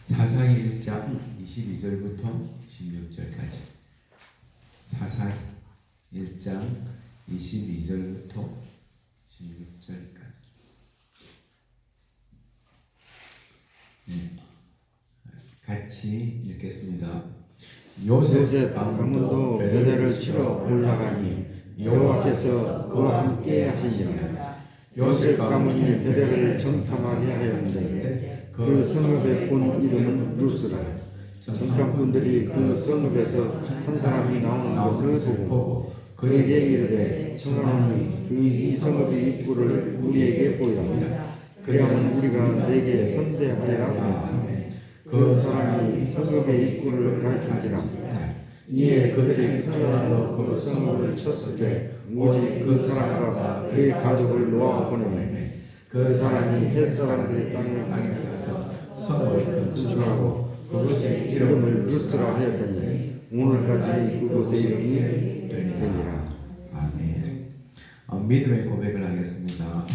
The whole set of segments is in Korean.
사사기 1장 22절부터 16절까지. 사사기 1장 22절부터 16절까지. 네. 같이 읽겠습니다. 요셉 가문도 베델을 치러 올라가니 여호와께서 그와 함께 하시니라. 요셉 가문이 베델을 정탐하게 하였는데 그 성읍의 본 이름은 루스라. 정탐꾼들이 그 성읍에서 한 사람이 나오는 것을 보고 그에게 이르되 청하노니 그 이 성읍의 입구를 우리에게 보이라. 그리하면 우리가 내게 선대하리라 하니 그 사람이 성읍의 입구를 가르친지라. 이에 그들이 칼날로 그 성읍을 쳤을 때 오직 그 사람과 그의 가족을 놓아 보내매 그 사람이 햇사람들의 땅에 서서 성을 건축하고 그곳의 이름을 루스라 하였더니 오늘까지 그곳의 이름이 되니라. 아멘. 믿음의 고백을 하겠습니다.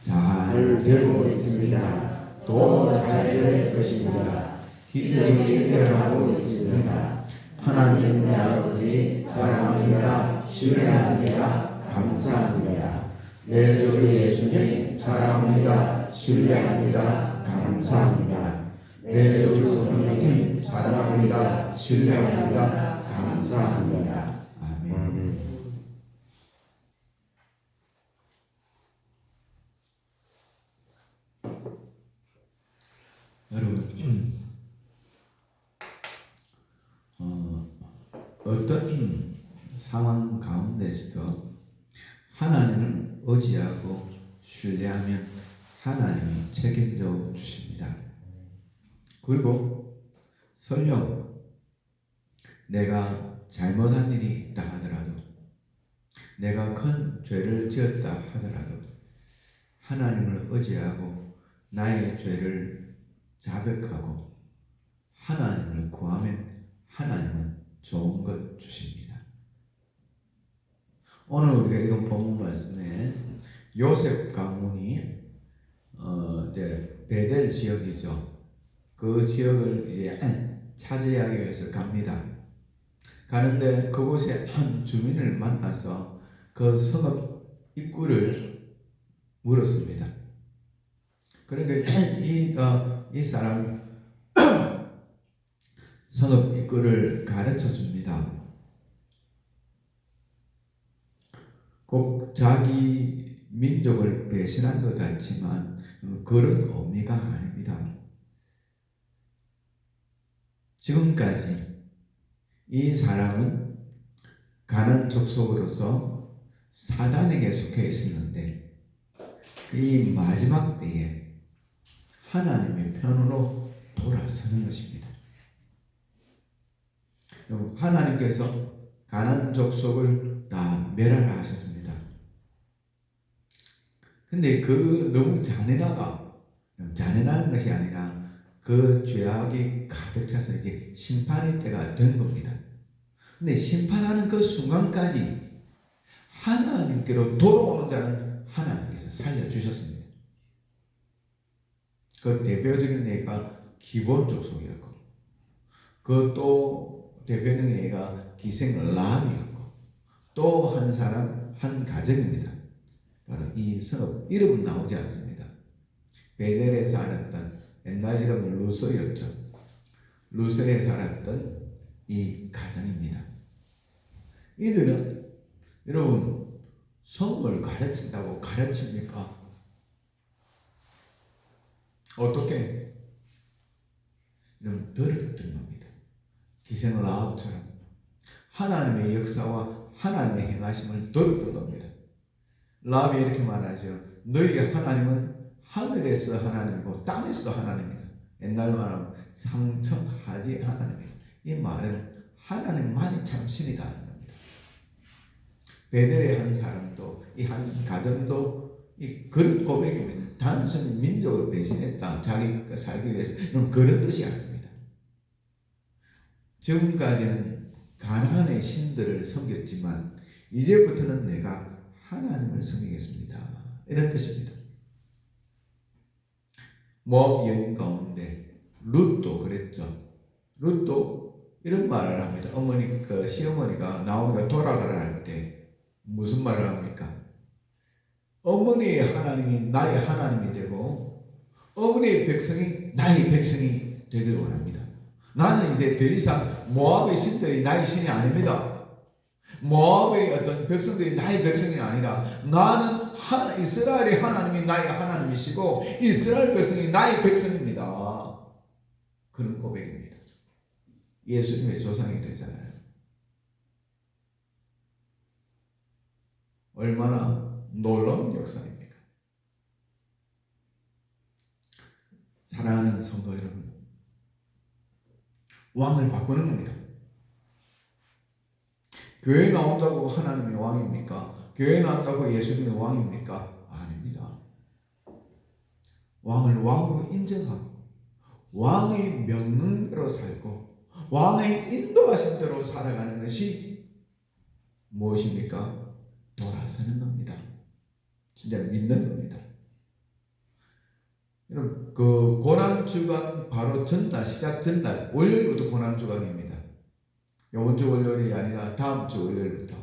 잘 되고 있습니다. 또 잘 될 것입니다. 기적이 일어나고 있습니다. 하나님 내 아버지 사랑합니다. 신뢰합니다. 감사합니다. 내 주 예수님 사랑합니다. 신뢰합니다. 감사합니다. 내 주 성령님 사랑합니다. 신뢰합니다. 감사합니다. 아멘. 여러분, 어떤 상황 가운데서도 하나님을 의지하고 신뢰하면 하나님이 책임져 주십니다. 그리고 설령 내가 잘못한 일이 있다 하더라도, 내가 큰 죄를 지었다 하더라도 하나님을 의지하고 나의 죄를 자백하고 하나님을 구하면 하나님은 좋은 것 주십니다. 오늘 우리가 읽은 본문 말씀에 요셉 가문이 이제 베델 지역이죠. 그 지역을 이제 차지하기 위해서 갑니다. 가는데 그곳에 한 주민을 만나서 그 성읍 입구를 물었습니다. 그러니까 이 사람 성읍 입구를 가르쳐 줍니다. 꼭 자기 민족을 배신한 것 같지만 그런 의미가 아닙니다. 지금까지 이 사람은 가나안 족속으로서 사단에게 속해 있었는데 이 마지막 때에 하나님의 편으로 돌아서는 것입니다. 하나님께서 가나안 족속을 다 멸하라 하셨습니다. 근데 그 너무 잔인한 것이 아니라 그 죄악이 가득 차서 이제 심판의 때가 된 겁니다. 근데 심판하는 그 순간까지 하나님께로 돌아오는 자는 하나님께서 살려주셨습니다. 그 대표적인 예가 기본 족속이었고, 그 또 대표적인 예가 기생 람이었고, 또 한 사람, 한 가정입니다. 바로 이 성읍, 이름은 나오지 않습니다. 베델에 살았던, 옛날 이름은 루스였죠. 루스에 살았던 이 가정입니다. 이들은 여러분 성을 가르친다고 가르칩니까? 어떻게? 여러분 들었던 겁니다. 기생 라합처럼 하나님의 역사와 하나님의 행하심을 들었던 겁니다. 라합이 이렇게 말하죠. 너희의 하나님은 하늘에서 하나님이고 땅에서도 하나님이다. 옛날 말하면 상청하지 하나님이다. 이 말은 하나님만이 참 신이다 하는 겁니다. 베델의 한 사람도 이 한 가정도 이 그런 고백입니다. 단순히 민족을 배신했다, 자기가 살기 위해서, 그런 뜻이 아닙니다. 지금까지는 가나안의 신들을 섬겼지만 이제부터는 내가 하나님을 섬기겠습니다. 이런 뜻입니다. 모압 여인 가운데 룻도 그랬죠. 룻도 이런 말을 합니다. 어머니, 시어머니가 나오미가 돌아가라 할 때 무슨 말을 합니까? 어머니의 하나님이 나의 하나님이 되고 어머니의 백성이 나의 백성이 되길 원합니다. 나는 이제 더 이상 모압의 신들이 나의 신이 아닙니다. 모압의 어떤 백성들이 나의 백성이 아니라 나는 이스라엘의 하나님이 나의 하나님이시고 이스라엘 백성이 나의 백성입니다. 그런 고백입니다. 예수님의 조상이 되잖아요. 얼마나 놀라운 역사입니까? 사랑하는 성도 여러분, 왕을 바꾸는 겁니다. 교회 나온다고 하나님이 왕입니까? 교회 나온다고 예수님이 왕입니까? 아닙니다. 왕을 왕으로 인정하고 왕의 명령대로 살고 왕의 인도하신 대로 살아가는 것이 무엇입니까? 돌아서는 겁니다. 진짜 믿는 겁니다. 여러분, 그 고난주간 바로 전날, 시작 전날, 월요일부터 고난주간입니다. 이번 주 월요일이 아니라 다음 주 월요일부터.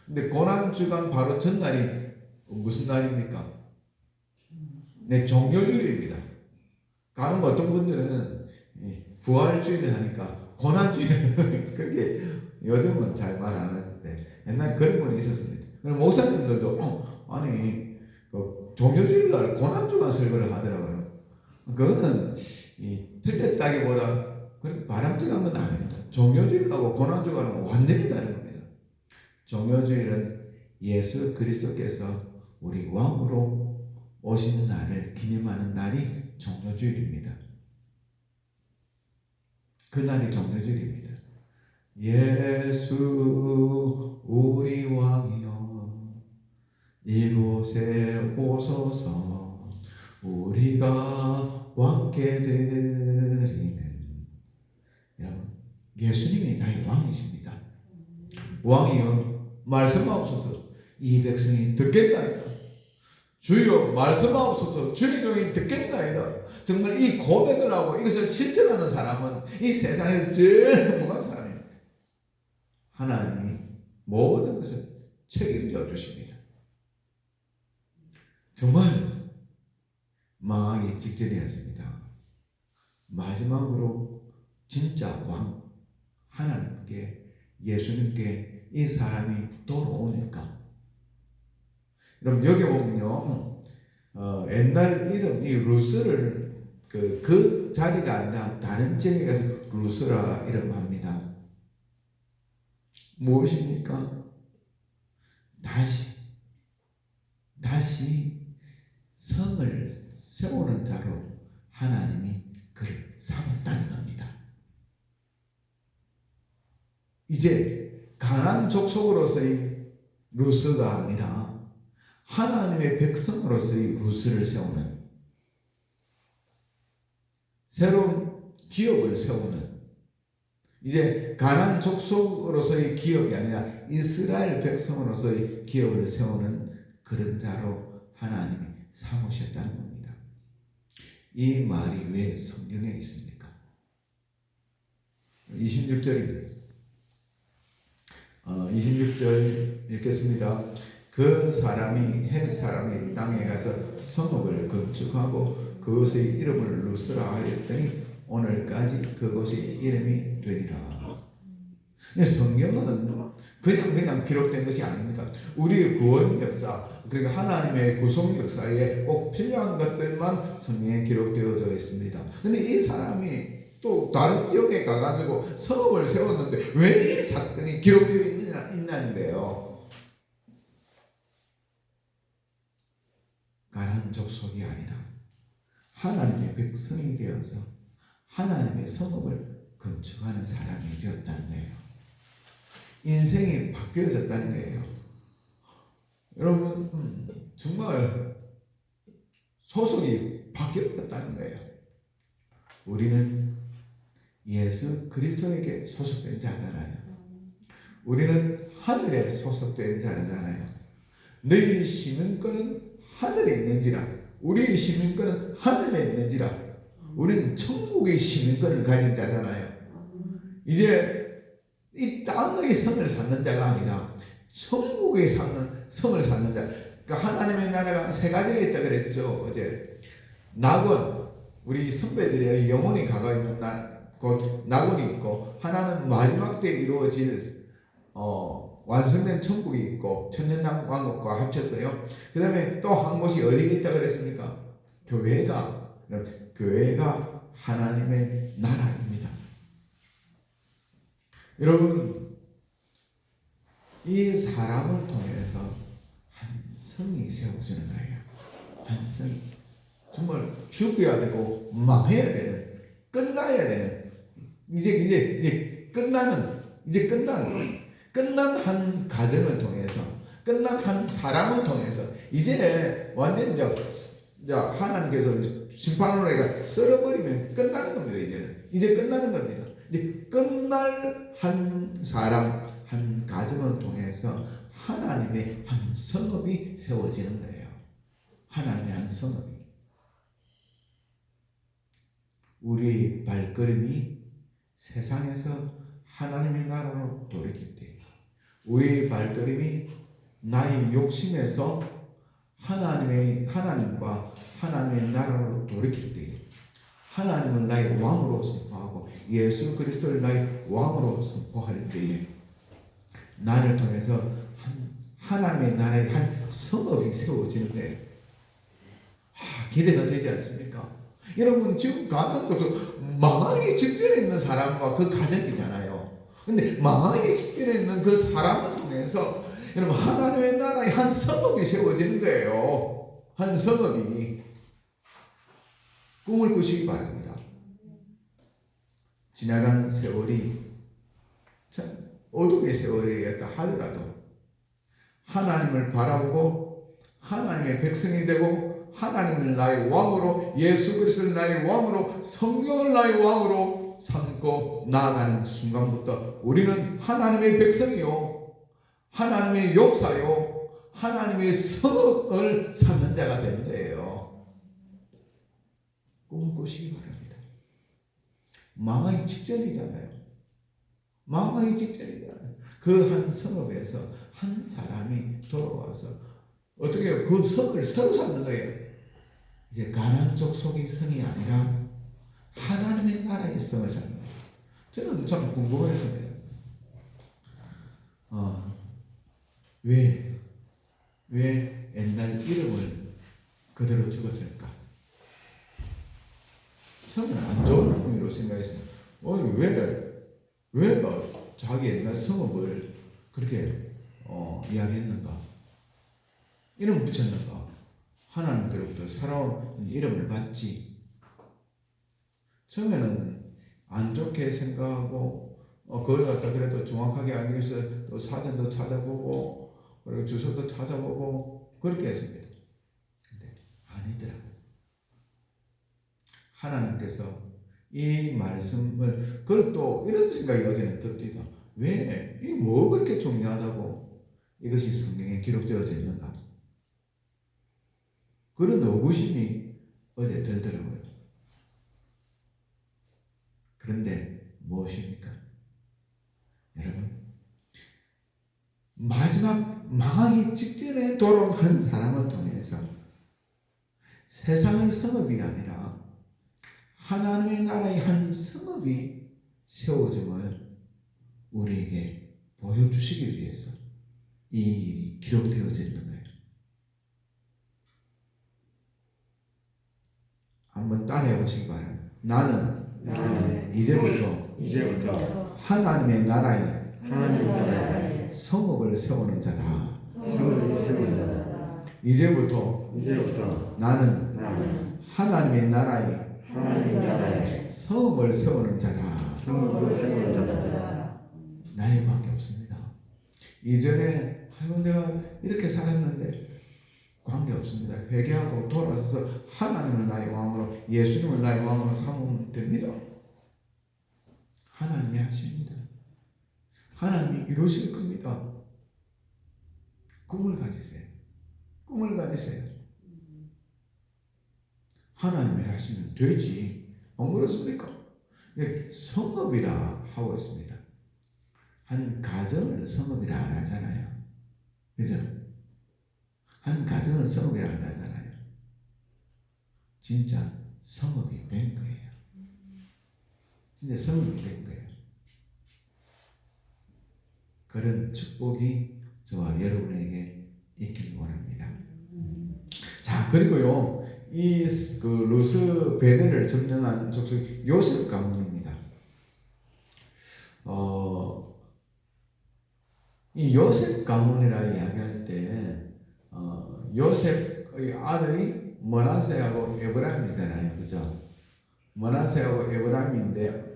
근데 고난주간 바로 전날이 무슨 날입니까? 네, 종료주일입니다. 가끔 어떤 분들은 부활주일을 하니까 고난주일 그렇게 요즘은 잘 말 안 하는데 옛날 그런 분이 있었습니다. 그럼 목사님들도 아니 종료주일 날 고난주간 설교를 하더라고요. 그거는 틀렸다기보다 그렇게 바람직한 건 아닙니다. 종료주일하고 고난주간은 완전히 다른 겁니다. 종료주일은 예수 그리스도께서 우리 왕으로 오신 날을 기념하는 날이 종료주일입니다. 그날이 종료주일입니다. 예수 우리 왕이여 이곳에 오소서 우리가 왕께 드리는. 여러분, 예수님이 나의 왕이십니다. 왕이여 말씀하옵소서 이 백성이 듣겠나이다. 주여 말씀하옵소서 주의 종이 듣겠나이다. 정말 이 고백을 하고 이것을 실천하는 사람은 이 세상에서 제일 행복한 사람입니다. 하나님이 모든 것을 책임져 주십니다. 정말 망하기 직전이었습니다. 마지막으로 진짜 왕 하나님께 예수님께 이 사람이 돌아오니까, 여러분 여기 보면요 옛날 이름이 루스를 그 자리가 아니라 다른 지역에 가서 루스라 이름합니다. 무엇입니까? 다시 성을 세우는 자로 하나님이 그를 삼았다는 겁니다. 이제 가나안 족속으로서의 루스가 아니라 하나님의 백성으로서의 루스를 세우는, 새로운 기업을 세우는, 이제 가나안 족속으로서의 기업이 아니라 이스라엘 백성으로서의 기업을 세우는 그런 자로 하나님이 삼으셨다는 겁니다. 이 말이 왜 성경에 있습니까? 26절입니다. 26절 읽겠습니다. 그 사람이 헷 사람이 땅에 가서 성읍을 건축하고 그것의 이름을 루스라 하였더니 오늘까지 그것이 이름이 되리라. 성경은 그냥 기록된 것이 아닙니다. 우리의 구원 역사, 그러니까 하나님의 구속 역사에 꼭 필요한 것들만 성경에 기록되어져 있습니다. 근데 이 사람이 또 다른 지역에 가가지고 성읍을 세웠는데 왜 이 사건이 기록되어 있냐는데요. 가나안 족속이 아니라 하나님의 백성이 되어서 하나님의 성읍을 건축하는 사람이 되었다는 거예요. 인생이 바뀌어졌다는 거예요. 여러분 정말 소속이 바뀌어졌다는 거예요. 우리는 예수 그리스도에게 소속된 자잖아요. 우리는 하늘에 소속된 자잖아요. 너희 시민권은 하늘에 있는지라, 우리의 시민권은 하늘에 있는지라. 우리는 천국의 시민권을 가진 자잖아요. 이제 이 땅의 성을 쌓는 자가 아니라 천국에 사는 성을 쌓는 자. 그러니까 하나님의 나라가 세 가지가 있다 그랬죠. 어제 낙원, 우리 선배들의 영혼이 가가 있는 곧 낙원이 있고, 하나는 마지막 때 이루어질 완성된 천국이 있고 천년왕국과 합쳤어요. 그 다음에 또 한 곳이 어디에 있다 그랬습니까? 교회가 하나님의 나라입니다. 여러분, 이 사람을 통해서 한 성이 세워지는 거예요. 한 성이 정말 죽어야 되고 망해야 되는, 끝나야 되는, 이제 끝난 한 가정을 통해서, 끝난 한 사람을 통해서 이제 완전히 하나님께서 심판으로 해가 썰어버리면 끝나는 겁니다. 이제 끝나는 겁니다. 이제 끝날 한 사람, 한 가정을 통해서 하나님의 한 성읍이 세워지는 거예요. 하나님의 한 성읍이. 우리의 발걸음이 세상에서 하나님의 나라로 돌이킬 때, 우리의 발걸음이 나의 욕심에서 하나님과 하나님의 나라로 돌이킬 때, 하나님을 나의 왕으로 선포하고 예수 그리스도를 나의 왕으로 선포할 때에 나를 통해서 하나님의 나라의 한 성읍이 세워지는 거예요. 기대가 되지 않습니까? 여러분, 지금 가난도 망하기 직전에 있는 사람과 그 가정이잖아요. 근데 망하기 직전에 있는 그 사람을 통해서 여러분, 하나님의 나라의 한 성읍이 세워지는 거예요. 한 성읍이. 꿈을 꾸시기 바랍니다. 지나간 세월이 참 어둠의 세월이었다 하더라도 하나님을 바라보고 하나님의 백성이 되고 하나님을 나의 왕으로, 예수 그리스도를 나의 왕으로, 성령을 나의 왕으로 삼고 나아가는 순간부터 우리는 하나님의 백성이요, 하나님의 역사요, 하나님의 성을 삼는 자가 되는 거예요. 꿈을 꾸시기 바랍니다. 망하기 직전이잖아요. 망하기 직전이잖아요. 그 한 성읍에서 한 사람이 돌아와서 어떻게 해요? 그 성을 새로 삼는 거예요. 이제 가나안 쪽 속의 성이 아니라 하나님의 나라의 성을 삼는 거예요. 저는 참 궁금했습니다. 왜 옛날 이름을 그대로 적었을까? 처음에는 안 좋은 의미로 생각했습니다. 왜 자기 옛날 성읍을 그렇게 이야기했는가? 이름을 붙였는가? 하나님께로부터 새로운 이름을 받지. 처음에는 안 좋게 생각하고 그걸 갖다 그래도 정확하게 알기 위해서 또 사전도 찾아보고 그리고 주소도 찾아보고 그렇게 했습니다. 근데 아니더라. 하나님께서 이 말씀을, 그걸 또 이런 생각이 어제는 듭니다. 왜? 이 뭐 그렇게 중요하다고 이것이 성경에 기록되어져 있는가? 그런 의구심이 어제 들더라고요. 그런데 무엇입니까? 여러분, 마지막 망하기 직전에 돌아온 한 사람을 통해서 세상의 성읍이 아니라 하나님의 나라의 한 성읍이 세워짐을 우리에게 보여주시기 위해서 이 일이 기록되어져 있는 거예요. 한번 따라해 보시기 바랍니다. 나는 이제부터 하나님의 나라에 성읍을 세우는 자다. 이제부터 나는 하나님의 나라에 성읍을 세우는 자다. 나에게밖에 없습니다. 이전에 내가 이렇게 살았는데 관계없습니다. 회개하고 돌아서서 하나님을 나의 왕으로, 예수님을 나의 왕으로 삼으면 됩니다. 하나님이 하십니다. 하나님이 이루실 겁니다. 꿈을 가지세요. 꿈을 가지세요. 하나님이 하시면 되지. 안 그렇습니까? 성읍이라 하고 있습니다. 한 가정을 성읍이라 안 하잖아요. 그죠? 한 가정을 성읍이라 안 하잖아요. 진짜 성읍이 된 거예요. 진짜 성읍이 된 거예요. 그런 축복이 저와 여러분에게 있기를 원합니다. 자, 그리고요, 그 루스 베델을 점령한 족속 요셉 가문입니다. 이 요셉 가문이라 이야기할 때 요셉의 아들이 머나세하고 에브라임이잖아요, 그죠? 머나세하고 에브라임인데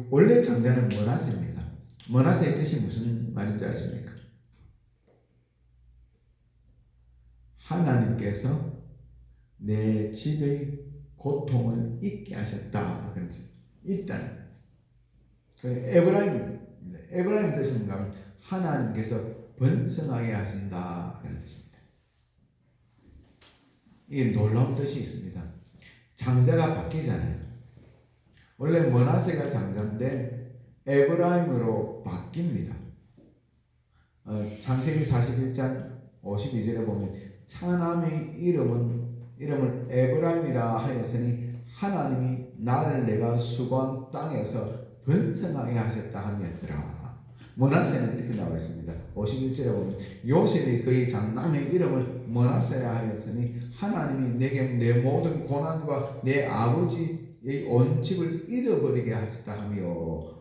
원래 장자는 머나세입니다. 머나세의 뜻이 무슨 말인지 아십니까? 하나님께서 내 집의 고통을 잊게 하셨다. 일단 에브라임입니다. 에브라임 뜻은 뭔가 하나님께서 번성하게 하신다 그런 뜻입니다. 이게 놀라운 뜻이 있습니다. 장자가 바뀌잖아요. 원래 머나세가 장자인데 에브라임으로 바뀝니다. 창세기 41장 52절에 보면 차남의 이름을 에브라임이라 하였으니 하나님이 나를 내가 수고한 땅에서 번성하게 하셨다 함이었더라. 머나세는 이렇게 나와 있습니다. 51절에 보면 요셉이 그의 장남의 이름을 머나세라 하였으니 하나님이 내게 내 모든 고난과 내 아버지의 온 집을 잊어버리게 하셨다 하며,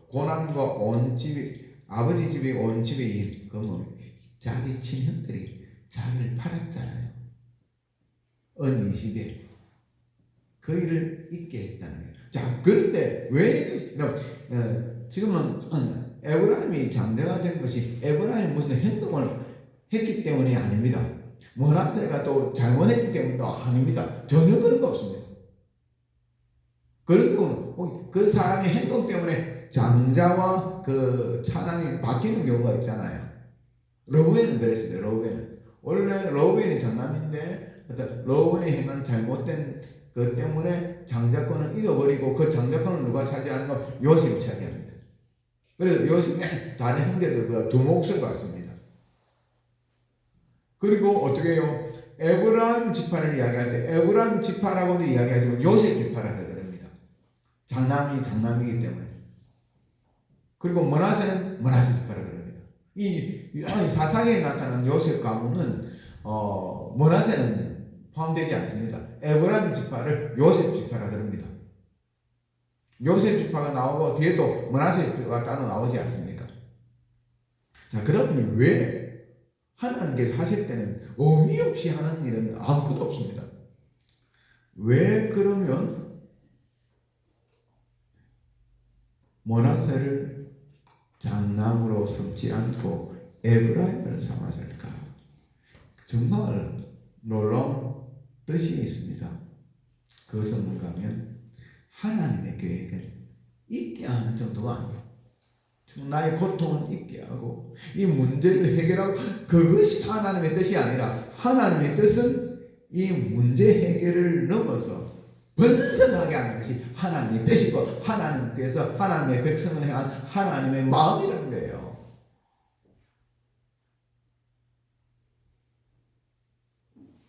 고난과 온 집이 아버지 집의 온 집의 일, 그러면 자기 친형들이 자기를 팔았잖아요. 은 20에 그 일을 잊게 했다는 거예요. 자, 그런데 왜 지금은 에브라임이 장자가 된 것이 에브라임이 무슨 행동을 했기 때문이 아닙니다. 머나세가 또 잘못했기 때문도 아닙니다. 전혀 그런 거 없습니다. 그리고 그 사람의 행동 때문에 장자와 그 차남이 바뀌는 경우가 있잖아요. 러브에는 그랬어요. 러브에는 원래 러브에는 장남인데 러브에 행한 잘못된 그 때문에 장자권을 잃어버리고 그 장자권을 누가 차지하는가? 요셉이 차지합니다. 그래서 요셉의 다른 형제들보다 두 몫을 받습니다. 그리고 어떻게 해요? 에브라임 지파를 이야기할 때 에브라임 지파라고도 이야기하지만 요셉 지파라고 그럽니다. 장남이 장남이기 때문에. 그리고 머나세는 머나세 지파라고 그럽니다. 이 사상에 나타난 요셉 가문은 머나세는 포함되지 않습니다. 에브라임 지파를 요셉 지파라 그럽니다. 요셉 지파가 나오고 뒤에 또 머나세 지파가 따로 나오지 않습니까? 자, 그러면 왜 하나님께서 하실 때는 의미 없이 하는 일은 아무것도 없습니다. 왜 그러면 머나세를 장남으로 삼지 않고 에브라임을 삼았을까? 정말 놀라운 뜻이 있습니다. 그것은 뭔가 하면 하나님의 계획을 잊게 하는 정도가 아니에요. 나의 고통을 잊게 하고 이 문제를 해결하고, 그것이 하나님의 뜻이 아니라 하나님의 뜻은 이 문제 해결을 넘어서 번성하게 하는 것이 하나님의 뜻이고 하나님께서 하나님의 백성을 향한 하나님의 마음이라는 거예요.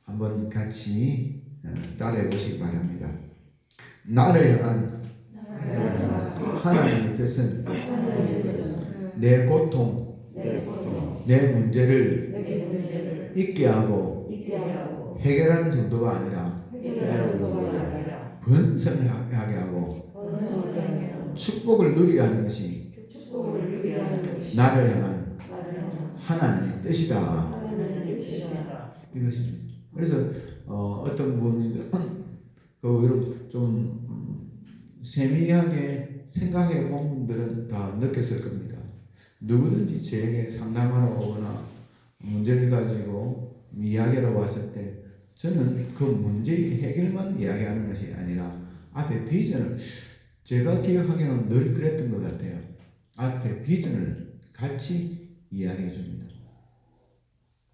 한번 같이 따라해 보시기 바랍니다. 나를 향한 하나님의 뜻은 내 고통, 내 문제를 잊게 하고 해결하는 정도가 아니라 번성하게 하고 축복을 누리게 하는 것이 나를 향한 하나님의 뜻이다. 이것입니다. 그래서 어떤 분이 좀 세밀하게 생각해 본 분들은 다 느꼈을 겁니다. 누구든지 저에게 상담하러 오거나 문제를 가지고 이야기하러 왔을 때 저는 그 문제의 해결만 이야기하는 것이 아니라 앞에 비전을, 제가 기억하기에는 늘 그랬던 것 같아요. 앞에 비전을 같이 이야기해 줍니다.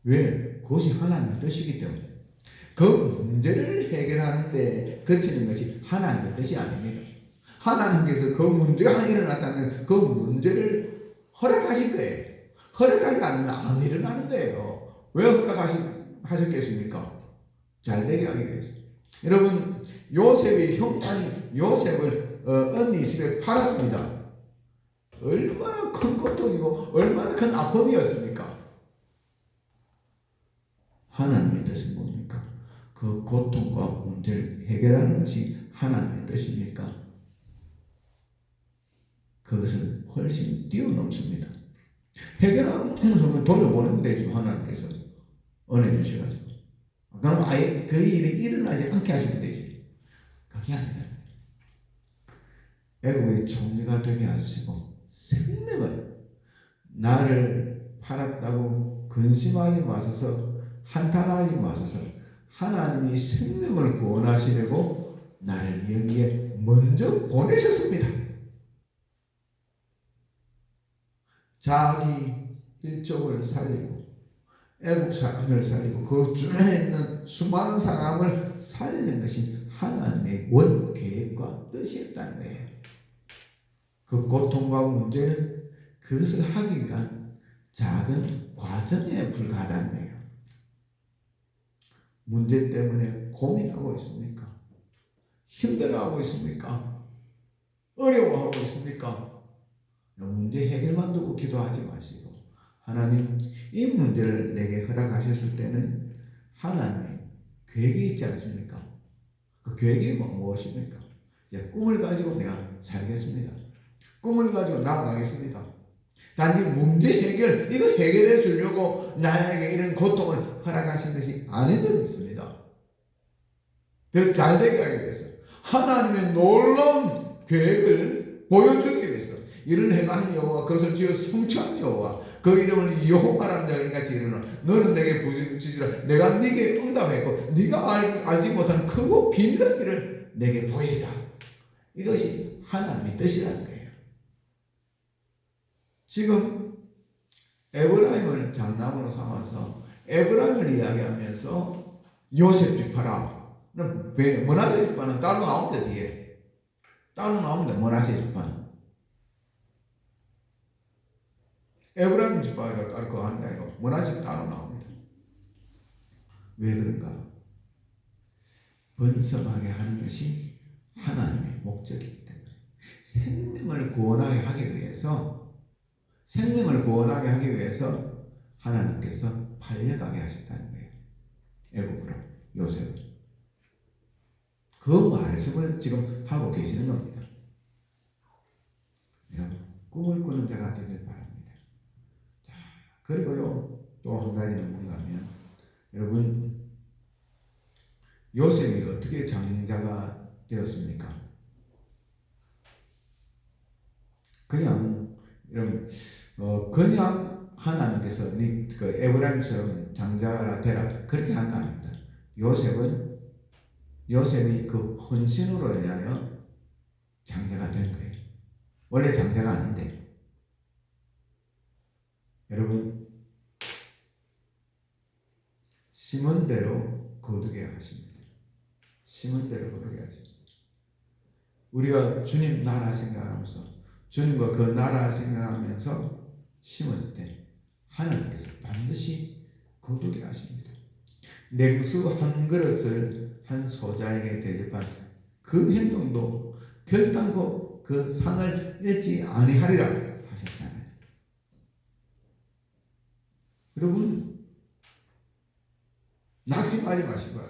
왜? 그것이 하나님의 뜻이기 때문에. 그 문제를 해결하는데 그치는 것이 하나님의 뜻이 아닙니다. 하나님께서 그 문제가 일어났다면 그 문제를 허락하신 거예요. 허락하지 않으면 안 일어나는 거예요. 왜 허락하셨겠습니까? 잘 되게 하기 위해서. 여러분, 요셉의 형장이 요셉을 언니 집에 팔았습니다. 얼마나 큰 고통이고 얼마나 큰 아픔이었습니까? 하나님의 뜻은 뭡니까? 그 고통과 문제를 해결하는 것이 하나님의 뜻입니까? 그것은 훨씬 뛰어넘습니다. 해결하는 순간 돌려보내면 되죠. 하나님께서 은혜 주셔가지고. 그럼 아예 그 일이 일어나지 않게 하시면 되지. 그게 아니라 애국의 총리가 되게 하시고 생명을 나를 팔았다고 근심하지 마소서, 한탄하지 마소서. 하나님이 생명을 구원하시려고 나를 여기에 먼저 보내셨습니다. 자기 일족을 살리고 애국 사람을 살리고 그 주변에 있는 수많은 사람을 살리는 것이 하나님의 원 계획과 뜻이었다는 거예요. 그 고통과 문제는 그것을 하기 위한 작은 과정에 불과하다는 거예요. 문제 때문에 고민하고 있습니까? 힘들어하고 있습니까? 어려워하고 있습니까? 문제 해결만 두고 기도하지 마시고 하나님, 이 문제를 내게 허락하셨을 때는 하나님의 계획이 있지 않습니까? 그 계획이 무엇입니까? 이제 꿈을 가지고 내가 살겠습니다. 꿈을 가지고 나아가겠습니다. 단지 문제 해결, 이거 해결해 주려고 나에게 이런 고통을 허락하신 것이 아닌 줄 믿습니다. 더 잘되게 하기 위해서 하나님의 놀라운 계획을 보여주기 위해서 이를 행하는 여호와 그것을 지어 성취하는 여호와 그 이름을 여호와라는 자가 같이 이르노라. 너는 내게 부르짖으라. 내가 네게 응답했고 네가 알지 못한 크고 비밀한 일을 내게 보이리라. 이것이 하나님의 뜻이라는 거예요. 지금 에브라임을 장남으로 삼아서 에브라임을 이야기하면서 요셉 지파라. 머나세 지파는 따로 나옵니다. 뒤에 따로 나옵니다. 머나세 지파는 에브라임 지파가 따로 그거 하는 게 아니고 머나세 따로 나옵니다. 왜 그런가? 번성하게 하는 것이 하나님의 목적이기 때문에 생명을 구원하게 하기 위해서 하나님께서 팔려가게 하셨다는 거예요. 애국으로 요셉. 그 말씀을 지금 하고 계시는 겁니다. 여러분, 꿈을 꾸는 자가 되길 바랍니다. 자, 그리고요, 또 한 가지는 뭔가 하면, 여러분, 요셉이 어떻게 장자가 되었습니까? 그냥, 여러분, 그냥 하나님께서 그 에브라임처럼 장자가 되라, 그렇게 한 거 아닙니다. 요셉이 그 헌신으로 인하여 장자가 된 거예요. 원래 장자가 아닌데. 여러분, 심은 대로 거두게 하십니다. 심은 대로 거두게 하십니다. 우리가 주님 나라 생각하면서 주님과 그 나라 생각하면서 심을 때 하나님께서 반드시 거두게 하십니다. 냉수 한 그릇을 한 소자에게 대접한 그 행동도 결단코 그 상을 잃지 아니하리라 하셨잖아요. 여러분, 낙심하지 마시고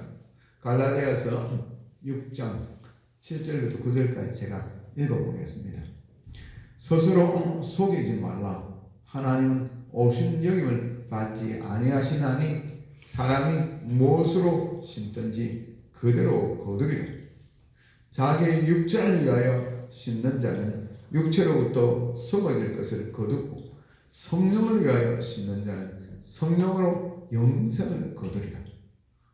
갈라디아서 6장 7절부터 9절까지 제가 읽어보겠습니다. 스스로 속이지 말라. 하나님은 없인 여김을 받지 아니하시나니 사람이 무엇으로 심든지 그대로 거두리라. 자기의 육체를 위하여 심는 자는 육체로부터 썩어질 것을 거두고 성령을 위하여 심는 자는 성령으로 영생을 거두리라.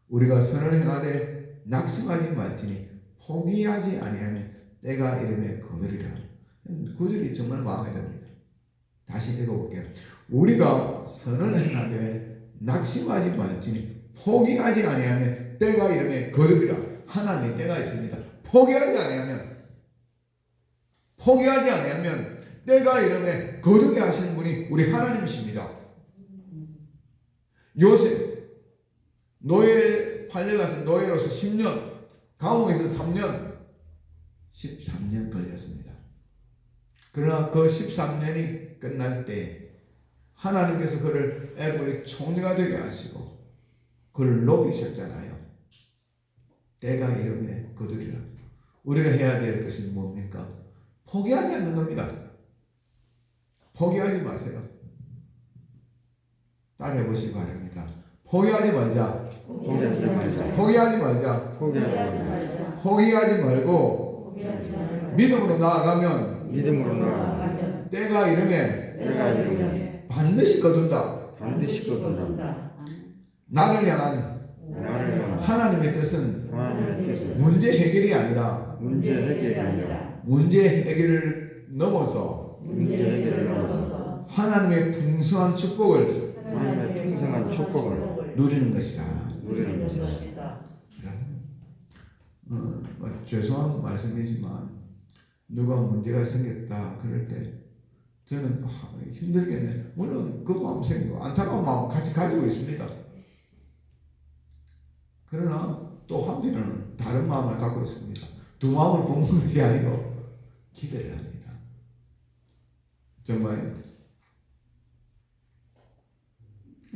우리가 선을 행하되 낙심하지 말지니 포기하지 아니하면 때가 이름에 거두리라. 구절이 정말 마음에 듭니다. 다시 읽어볼게요. 우리가 선을 행하되 낙심하지 말지니 포기하지 아니하면 때가 이름에 거듭이라. 하나님의 때가 있습니다. 포기하지 아니하면 때가 이름에 거듭게 하시는 분이 우리 하나님이십니다. 요셉 노예 팔려가서 노예로서 10년, 감옥에서 3년, 13년 걸렸습니다. 그러나 그 13년이 끝날 때 하나님께서 그를 애굽의 총리가 되게 하시고 그를 높이셨잖아요. 때가 이름에 거두리라. 우리가 해야 될 것은 뭡니까? 포기하지 않는 겁니다. 포기하지 마세요. 따라해보시기 바랍니다. 포기하지 말자. 포기하지 말고 믿음으로 나아가면 때가 이름에 반드시 거둔다. 나를 향한 하나님의 뜻은 문제 해결이 아니라 문제 해결을 넘어서 하나님의 풍성한 축복을 누리는 것이다. 죄송한 말씀이지만 누가 문제가 생겼다 그럴 때 저는 힘들겠네. 물론 그 마음 생기고 안타까운 마음 같이 가지고 있습니다. 그러나 또 한편으로는 다른 마음을 갖고 있습니다. 두 마음을 볶는 것이 아니고 기대를 합니다. 정말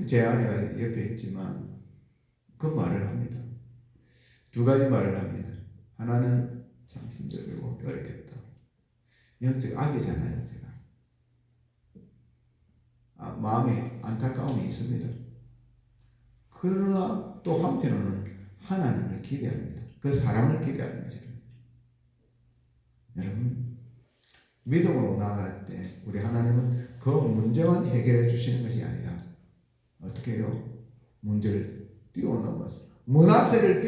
제 아내가 옆에 있지만 그 말을 합니다. 두 가지 말을 합니다. 하나는 참 힘들고 어렵겠다. 영적 악이잖아요, 제가. 마음에 안타까움이 있습니다. 그러나 또 한편으로는 하나님을 기대합니다. 그 사람을 기대하는 것입니다. 여러분, 믿음으로 나아갈 때 우리 하나님은 그 문제만 해결해 주시는 것이 아니라 어떻게 해요? 문제를 뛰어넘어서 문하세를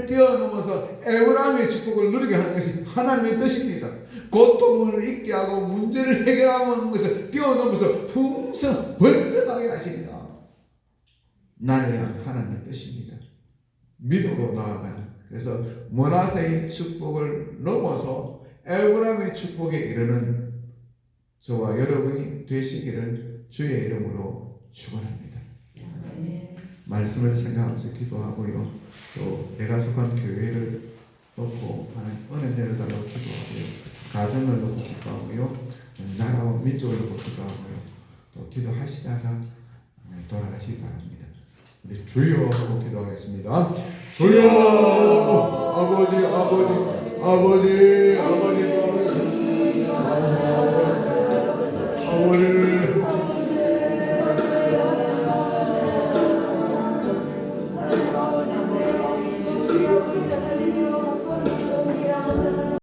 뛰어넘어서 에브라임의 축복을 누리게 하는 것이 하나님의 뜻입니다. 고통을 잊게 하고 문제를 해결하는 것을 뛰어넘어서 번성하게 하십니다. 나를 위한 하나님의 뜻입니다. 믿음으로 나아가는. 그래서 문하세의 축복을 넘어서 에브라임의 축복에 이르는 저와 여러분이 되시기를 주의 이름으로 축원합니다. 말씀을 생각하면서 기도하고요. 또 내가 속한 교회를 놓고 하나님 은혜 내려달라고 기도하고요. 가정을 놓고 기도하고요. 나라와 민족을 놓고 기도하고요. 또 기도하시다가 돌아가시기 바랍니다. 우리 주여 하고 기도하겠습니다. 주여 아버지